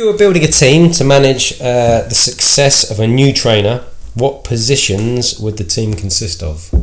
you were building a team to manage the success of a new trainer, what positions would the team consist of?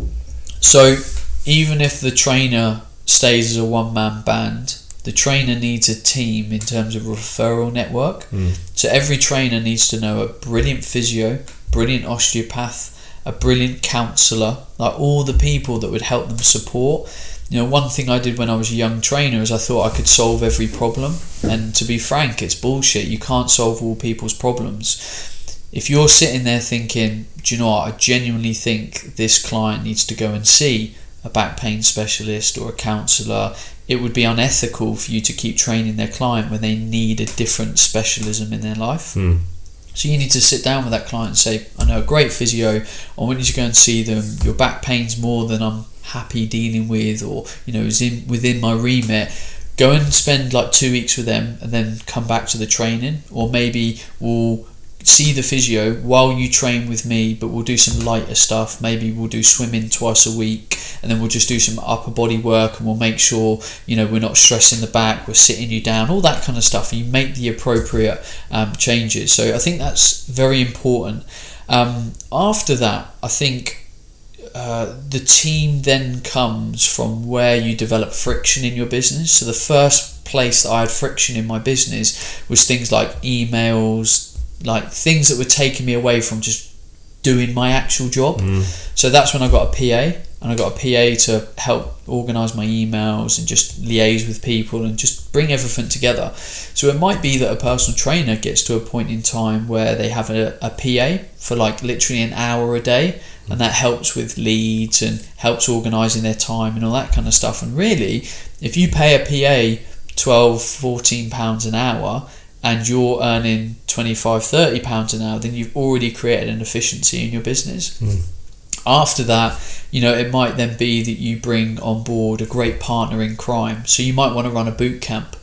So even if the trainer stays as a one-man band, the trainer needs a team in terms of referral network. So every trainer needs to know a brilliant physio, brilliant osteopath, a brilliant counsellor, like all the people that would help them support. You know, one thing I did when I was a young trainer is I thought I could solve every problem, and to be frank, it's bullshit. You can't solve all people's problems. If you're sitting there thinking, do you know what, I genuinely think this client needs to go and see a back pain specialist or a counsellor, it would be unethical for you to keep training their client when they need a different specialism in their life. So you need to sit down with that client and say, I know a great physio, I want you to go and see them, your back pain's more than I'm happy dealing with, or you know, is within my remit. Go and spend like 2 weeks with them and then come back to the training. Or maybe we'll see the physio while you train with me, but we'll do some lighter stuff. Maybe we'll do swimming twice a week, and then we'll just do some upper body work, and we'll make sure, you know, we're not stressing the back, we're sitting you down, all that kind of stuff, and you make the appropriate changes. So I think that's very important. After that, I think the team then comes from where you develop friction in your business. So the first place that I had friction in my business was things like emails, like things that were taking me away from just doing my actual job. So that's when I got a PA, and I got a PA to help organise my emails and just liaise with people and just bring everything together. So it might be that a personal trainer gets to a point in time where they have a PA for like literally an hour a day, and that helps with leads and helps organising their time and all that kind of stuff. And really, if you pay a PA £12-14 an hour and you're earning £25-30 an hour, then you've already created an efficiency in your business. After that, you know, it might then be that you bring on board a great partner in crime. So you might want to run a boot camp,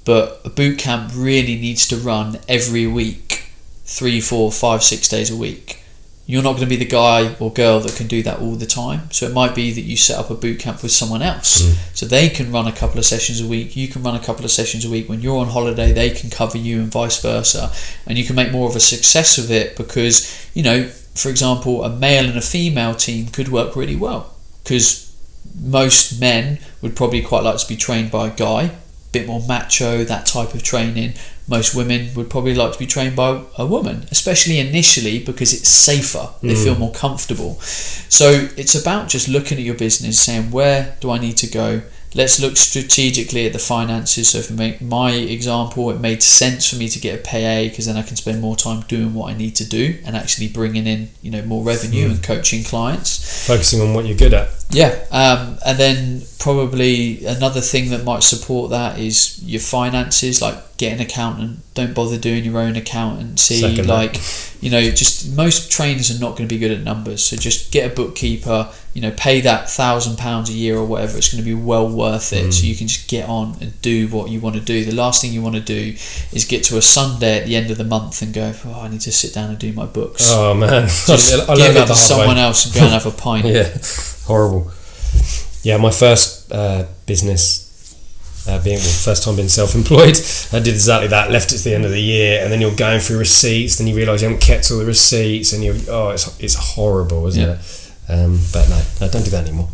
but a boot camp really needs to run every week, 3, 4, 5, 6 days a week. You're not going to be the guy or girl that can do that all the time. So it might be that you set up a boot camp with someone else. So they can run a couple of sessions a week, you can run a couple of sessions a week. When you're on holiday, they can cover you, and vice versa. And you can make more of a success of it, because, you know, for example, a male and a female team could work really well, because most men would probably quite like to be trained by a guy, bit more macho, that type of training. Most women would probably like to be trained by a woman, especially initially, because it's safer. They feel more comfortable. So it's about just looking at your business, saying, where do I need to go? Let's look strategically at the finances. So for my example, it made sense for me to get a PA, because then I can spend more time doing what I need to do and actually bringing in, you know, more revenue and coaching clients. Focusing on what you're good at. Yeah, and then probably another thing that might support that is your finances, like get an accountant. Don't bother doing your own accountancy. Second like, you know, just most trainers are not going to be good at numbers. So just get a bookkeeper, you know, pay that £1,000 a year or whatever. It's going to be well worth it. So you can just get on and do what you want to do. The last thing you want to do is get to a Sunday at the end of the month and go, oh, I need to sit down and do my books. Oh man, just give it to someone else and go and have a pint. Yeah, horrible. Yeah, my first business, first time being self-employed, I did exactly that. Left it to the end of the year, and then you're going through receipts. Then you realise you haven't kept all the receipts, and it's horrible, isn't it? But no, don't do that anymore.